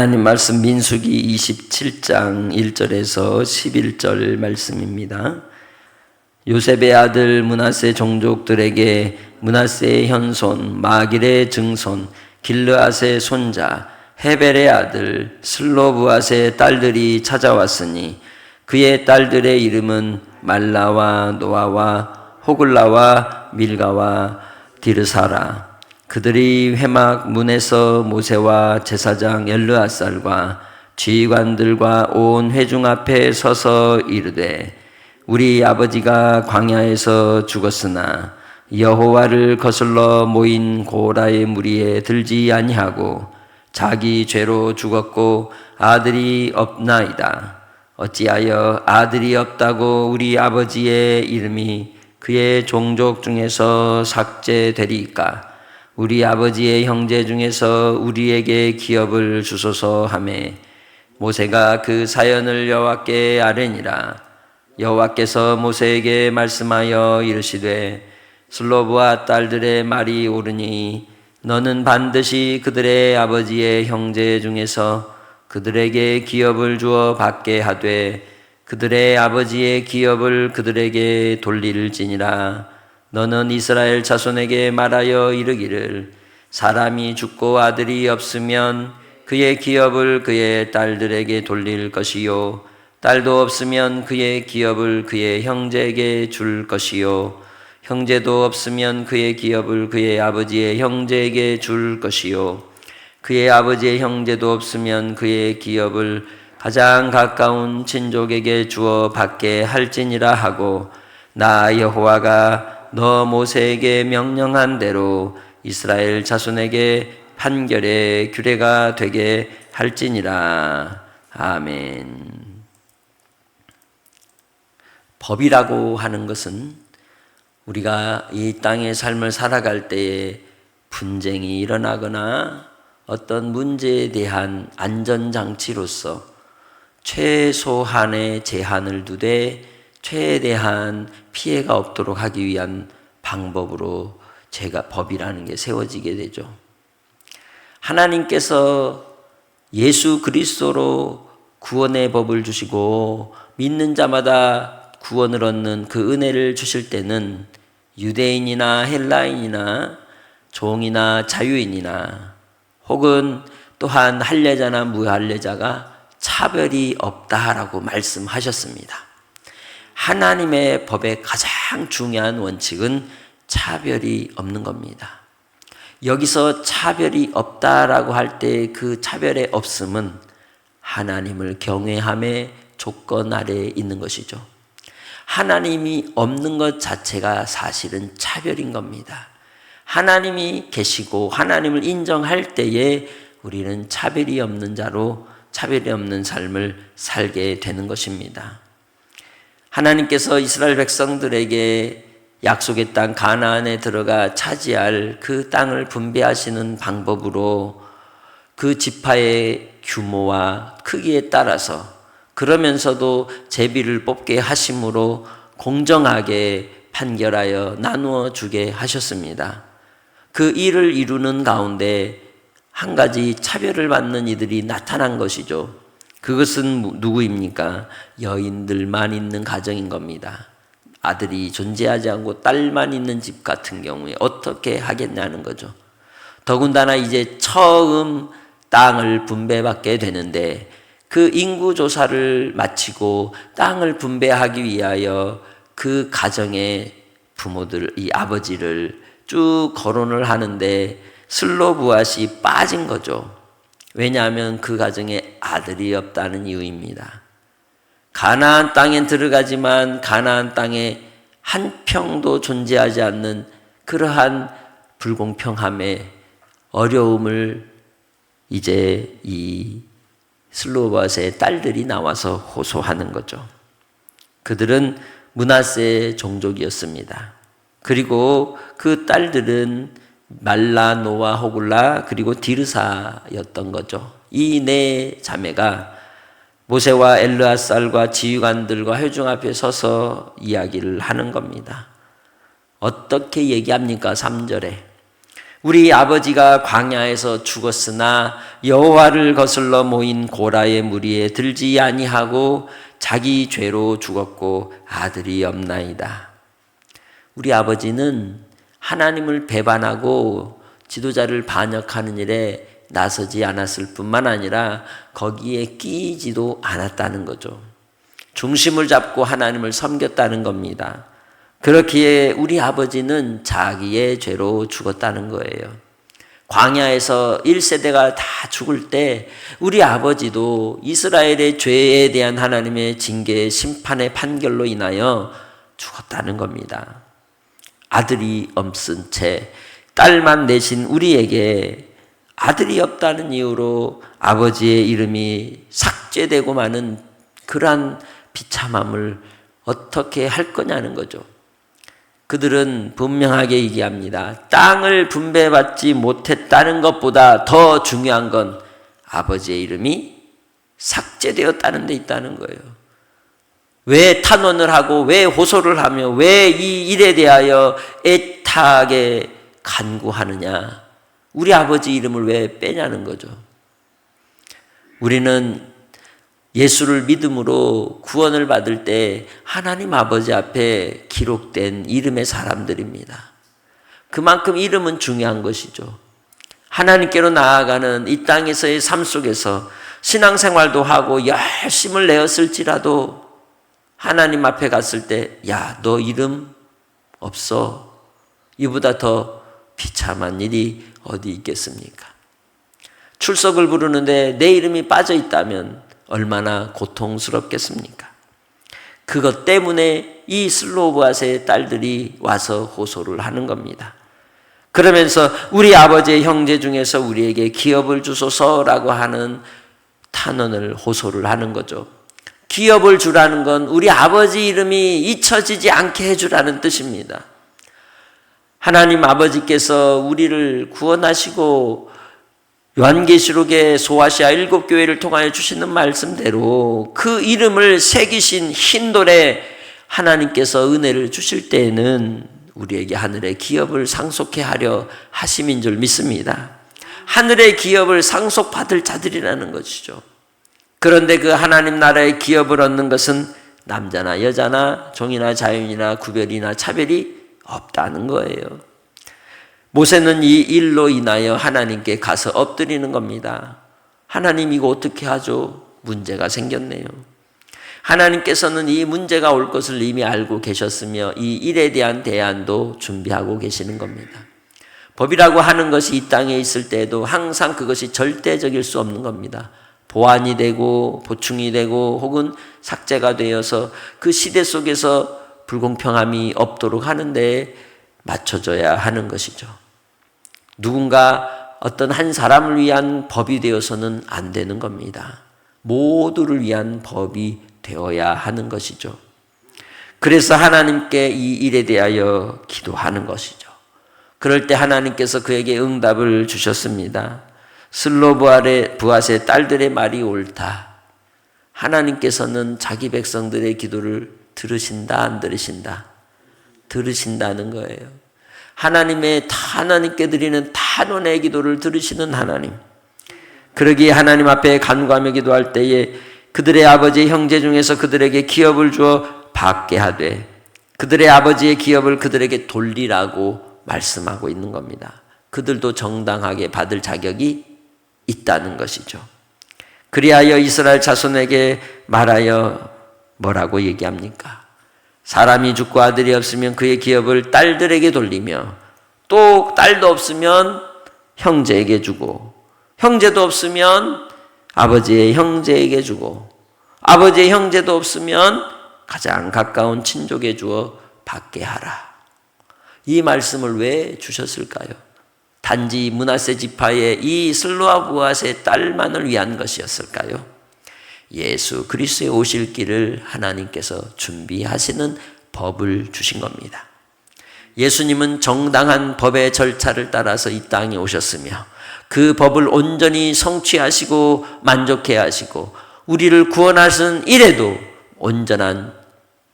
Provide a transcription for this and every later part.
하나님 말씀 민수기 27장 1절에서 11절 말씀입니다. 요셉의 아들 므낫세 종족들에게 므낫세의 현손 마길의 증손 길르앗의 손자 헤벨의 아들 슬로브앗의 딸들이 찾아왔으니 그의 딸들의 이름은 말라와 노아와 호글라와 밀가와 디르사라. 그들이 회막 문에서 모세와 제사장 엘르앗살과 지휘관들과 온 회중 앞에 서서 이르되 우리 아버지가 광야에서 죽었으나 여호와를 거슬러 모인 고라의 무리에 들지 아니하고 자기 죄로 죽었고 아들이 없나이다. 어찌하여 아들이 없다고 우리 아버지의 이름이 그의 종족 중에서 삭제되리까? 우리 아버지의 형제 중에서 우리에게 기업을 주소서 하매 모세가 그 사연을 여호와께 아뢰니라. 여호와께서 모세에게 말씀하여 이르시되 슬로브와 딸들의 말이 옳으니 너는 반드시 그들의 아버지의 형제 중에서 그들에게 기업을 주어 받게 하되 그들의 아버지의 기업을 그들에게 돌릴지니라. 너는 이스라엘 자손에게 말하여 이르기를 사람이 죽고 아들이 없으면 그의 기업을 그의 딸들에게 돌릴 것이요 딸도 없으면 그의 기업을 그의 형제에게 줄 것이요 형제도 없으면 그의 기업을 그의 아버지의 형제에게 줄 것이요 그의 아버지의 형제도 없으면 그의 기업을 가장 가까운 친족에게 주어 받게 할지니라 하고 나 여호와가 너 모세에게 명령한 대로 이스라엘 자손에게 판결의 규례가 되게 할지니라. 아멘. 법이라고 하는 것은 우리가 이 땅의 삶을 살아갈 때에 분쟁이 일어나거나 어떤 문제에 대한 안전장치로서 최소한의 제한을 두되 최대한 피해가 없도록 하기 위한 방법으로 법이라는 게 세워지게 되죠. 하나님께서 예수 그리스도로 구원의 법을 주시고 믿는 자마다 구원을 얻는 그 은혜를 주실 때는 유대인이나 헬라인이나 종이나 자유인이나 혹은 또한 할례자나 무할례자가 차별이 없다라고 말씀하셨습니다. 하나님의 법의 가장 중요한 원칙은 차별이 없는 겁니다. 여기서 차별이 없다라고 할 때 그 차별의 없음은 하나님을 경외함의 조건 아래에 있는 것이죠. 하나님이 없는 것 자체가 사실은 차별인 겁니다. 하나님이 계시고 하나님을 인정할 때에 우리는 차별이 없는 자로 차별이 없는 삶을 살게 되는 것입니다. 하나님께서 이스라엘 백성들에게 약속의 땅 가나안에 들어가 차지할 그 땅을 분배하시는 방법으로 그 지파의 규모와 크기에 따라서 그러면서도 제비를 뽑게 하심으로 공정하게 판결하여 나누어 주게 하셨습니다. 그 일을 이루는 가운데 한 가지 차별을 받는 이들이 나타난 것이죠. 그것은 누구입니까? 여인들만 있는 가정인 겁니다. 아들이 존재하지 않고 딸만 있는 집 같은 경우에 어떻게 하겠냐는 거죠. 더군다나 이제 처음 땅을 분배받게 되는데 그 인구조사를 마치고 땅을 분배하기 위하여 그 가정의 부모들, 이 아버지를 쭉 거론을 하는데 슬로브앗이 빠진 거죠. 왜냐하면 그 가정에 아들이 없다는 이유입니다. 가나안 땅에 들어가지만 가나안 땅에 한 평도 존재하지 않는 그러한 불공평함의 어려움을 이제 이 슬로브앗의 딸들이 나와서 호소하는 거죠. 그들은 므낫세 종족이었습니다. 그리고 그 딸들은 말라, 노아, 호글라 그리고 디르사였던 거죠. 이 네 자매가 모세와 엘르앗살과 지휘관들과 회중 앞에 서서 이야기를 하는 겁니다. 어떻게 얘기합니까? 3절에 우리 아버지가 광야에서 죽었으나 여호와를 거슬러 모인 고라의 무리에 들지 아니하고 자기 죄로 죽었고 아들이 없나이다. 우리 아버지는 하나님을 배반하고 지도자를 반역하는 일에 나서지 않았을 뿐만 아니라 거기에 끼이지도 않았다는 거죠. 중심을 잡고 하나님을 섬겼다는 겁니다. 그렇기에 우리 아버지는 자기의 죄로 죽었다는 거예요. 광야에서 1세대가 다 죽을 때 우리 아버지도 이스라엘의 죄에 대한 하나님의 징계의 심판의 판결로 인하여 죽었다는 겁니다. 아들이 없은 채 딸만 내신 우리에게 아들이 없다는 이유로 아버지의 이름이 삭제되고 마는 그러한 비참함을 어떻게 할 거냐는 거죠. 그들은 분명하게 얘기합니다. 땅을 분배받지 못했다는 것보다 더 중요한 건 아버지의 이름이 삭제되었다는 데 있다는 거예요. 왜 탄원을 하고 왜 호소를 하며 왜 이 일에 대하여 애타게 간구하느냐? 우리 아버지 이름을 왜 빼냐는 거죠. 우리는 예수를 믿음으로 구원을 받을 때 하나님 아버지 앞에 기록된 이름의 사람들입니다. 그만큼 이름은 중요한 것이죠. 하나님께로 나아가는 이 땅에서의 삶 속에서 신앙생활도 하고 열심을 내었을지라도 하나님 앞에 갔을 때, 야, 너 이름 없어. 이보다 더 비참한 일이 어디 있겠습니까? 출석을 부르는데 내 이름이 빠져 있다면 얼마나 고통스럽겠습니까? 그것 때문에 이 슬로보앗의 딸들이 와서 호소를 하는 겁니다. 그러면서 우리 아버지의 형제 중에서 우리에게 기업을 주소서라고 하는 탄원을 호소를 하는 거죠. 기업을 주라는 건 우리 아버지 이름이 잊혀지지 않게 해주라는 뜻입니다. 하나님 아버지께서 우리를 구원하시고 요한계시록의 소아시아 7교회를 통하여 주시는 말씀대로 그 이름을 새기신 흰돌에 하나님께서 은혜를 주실 때에는 우리에게 하늘의 기업을 상속해 하려 하심인 줄 믿습니다. 하늘의 기업을 상속받을 자들이라는 것이죠. 그런데 그 하나님 나라의 기업을 얻는 것은 남자나 여자나 종이나 자유인이나 구별이나 차별이 없다는 거예요. 모세는 이 일로 인하여 하나님께 가서 엎드리는 겁니다. 하나님 이거 어떻게 하죠? 문제가 생겼네요. 하나님께서는 이 문제가 올 것을 이미 알고 계셨으며 이 일에 대한 대안도 준비하고 계시는 겁니다. 법이라고 하는 것이 이 땅에 있을 때에도 항상 그것이 절대적일 수 없는 겁니다. 보완이 되고 보충이 되고 혹은 삭제가 되어서 그 시대 속에서 불공평함이 없도록 하는데 맞춰줘야 하는 것이죠. 누군가 어떤 한 사람을 위한 법이 되어서는 안 되는 겁니다. 모두를 위한 법이 되어야 하는 것이죠. 그래서 하나님께 이 일에 대하여 기도하는 것이죠. 그럴 때 하나님께서 그에게 응답을 주셨습니다. 슬로보앗의 딸들의 말이 옳다. 하나님께서는 자기 백성들의 기도를 들으신다, 안 들으신다? 들으신다는 거예요. 하나님께 드리는 탄원의 기도를 들으시는 하나님. 그러기에 하나님 앞에 간구하며 기도할 때에 그들의 아버지의 형제 중에서 그들에게 기업을 주어 받게 하되 그들의 아버지의 기업을 그들에게 돌리라고 말씀하고 있는 겁니다. 그들도 정당하게 받을 자격이 있다는 것이죠. 그리하여 이스라엘 자손에게 말하여 뭐라고 얘기합니까? 사람이 죽고 아들이 없으면 그의 기업을 딸들에게 돌리며 또 딸도 없으면 형제에게 주고 형제도 없으면 아버지의 형제에게 주고 아버지의 형제도 없으면 가장 가까운 친족에 주어 받게 하라. 이 말씀을 왜 주셨을까요? 단지 므낫세 지파의 이 슬로보앗의 딸만을 위한 것이었을까요? 예수 그리스도의 오실 길을 하나님께서 준비하시는 법을 주신 겁니다. 예수님은 정당한 법의 절차를 따라서 이 땅에 오셨으며 그 법을 온전히 성취하시고 만족해 하시고 우리를 구원하신 일에도 온전한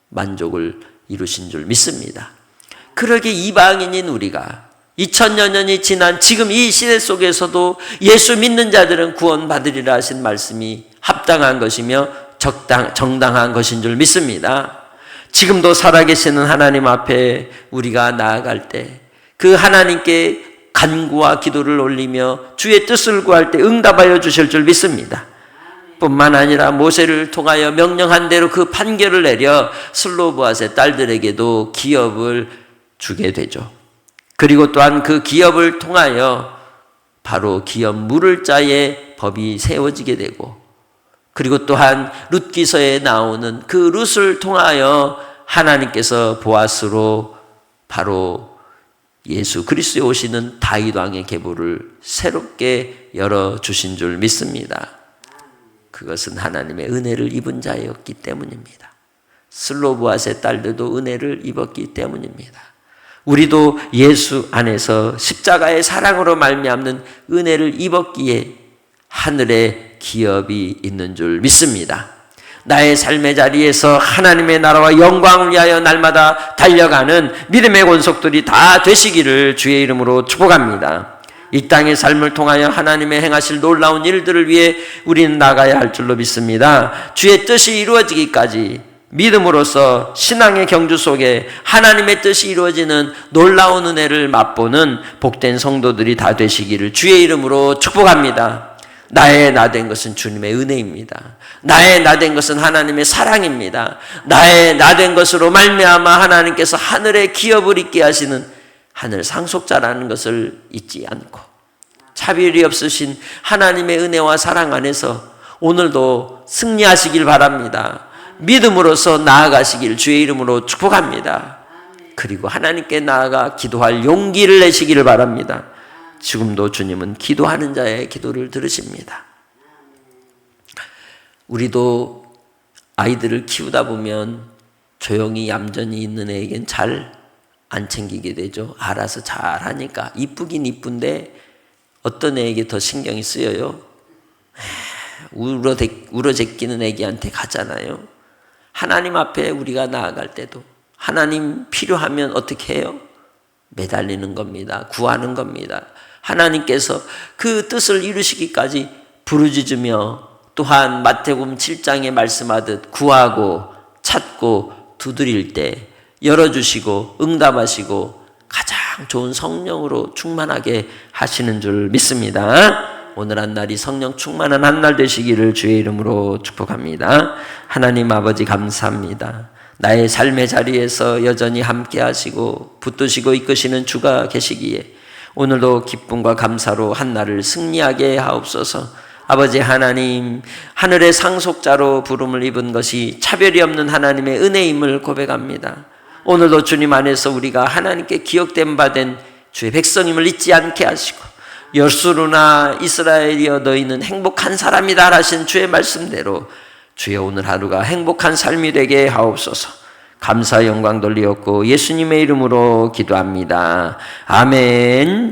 만족을 이루신 줄 믿습니다. 그러게 이방인인 우리가 2000여 년이 지난 지금 이 시대 속에서도 예수 믿는 자들은 구원받으리라 하신 말씀이 합당한 것이며 정당한 것인 줄 믿습니다. 지금도 살아계시는 하나님 앞에 우리가 나아갈 때 그 하나님께 간구와 기도를 올리며 주의 뜻을 구할 때 응답하여 주실 줄 믿습니다. 뿐만 아니라 모세를 통하여 명령한 대로 그 판결을 내려 슬로브앗의 딸들에게도 기업을 주게 되죠. 그리고 또한 그 기업을 통하여 바로 기업 물을 자의 법이 세워지게 되고, 그리고 또한 룻기서에 나오는 그 룻을 통하여 하나님께서 보아스로 바로 예수 그리스도에 오시는 다윗 왕의 계보를 새롭게 열어주신 줄 믿습니다. 그것은 하나님의 은혜를 입은 자였기 때문입니다. 슬로브앗의 딸들도 은혜를 입었기 때문입니다. 우리도 예수 안에서 십자가의 사랑으로 말미암는 은혜를 입었기에 하늘에 기업이 있는 줄 믿습니다. 나의 삶의 자리에서 하나님의 나라와 영광을 위하여 날마다 달려가는 믿음의 권속들이 다 되시기를 주의 이름으로 축복합니다. 이 땅의 삶을 통하여 하나님의 행하실 놀라운 일들을 위해 우리는 나가야 할 줄로 믿습니다. 주의 뜻이 이루어지기까지 믿음으로써 신앙의 경주 속에 하나님의 뜻이 이루어지는 놀라운 은혜를 맛보는 복된 성도들이 다 되시기를 주의 이름으로 축복합니다. 나의 나된 것은 주님의 은혜입니다. 나의 나된 것은 하나님의 사랑입니다. 나의 나된 것으로 말미암아 하나님께서 하늘의 기업을 있게 하시는 하늘 상속자라는 것을 잊지 않고 차별이 없으신 하나님의 은혜와 사랑 안에서 오늘도 승리하시길 바랍니다. 믿음으로써 나아가시길 주의 이름으로 축복합니다. 그리고 하나님께 나아가 기도할 용기를 내시기를 바랍니다. 지금도 주님은 기도하는 자의 기도를 들으십니다. 우리도 아이들을 키우다 보면 조용히 얌전히 있는 애에겐 잘 안 챙기게 되죠. 알아서 잘 하니까. 이쁘긴 이쁜데 어떤 애에게 더 신경이 쓰여요? 울어제끼는 애기한테 가잖아요. 하나님 앞에 우리가 나아갈 때도 하나님 필요하면 어떻게 해요? 매달리는 겁니다. 구하는 겁니다. 하나님께서 그 뜻을 이루시기까지 부르짖으며 또한 마태복음 7장에 말씀하듯 구하고 찾고 두드릴 때 열어주시고 응답하시고 가장 좋은 성령으로 충만하게 하시는 줄 믿습니다. 오늘 한 날이 성령 충만한 한 날 되시기를 주의 이름으로 축복합니다. 하나님 아버지 감사합니다. 나의 삶의 자리에서 여전히 함께 하시고 붙드시고 이끄시는 주가 계시기에 오늘도 기쁨과 감사로 한 날을 승리하게 하옵소서. 아버지 하나님, 하늘의 상속자로 부름을 입은 것이 차별이 없는 하나님의 은혜임을 고백합니다. 오늘도 주님 안에서 우리가 하나님께 기억된 바 된 주의 백성임을 잊지 않게 하시고 여수루나 이스라엘이여 너희는 행복한 사람이다 하신 주의 말씀대로 주여 오늘 하루가 행복한 삶이 되게 하옵소서. 감사 영광 돌리옵고 예수님의 이름으로 기도합니다. 아멘.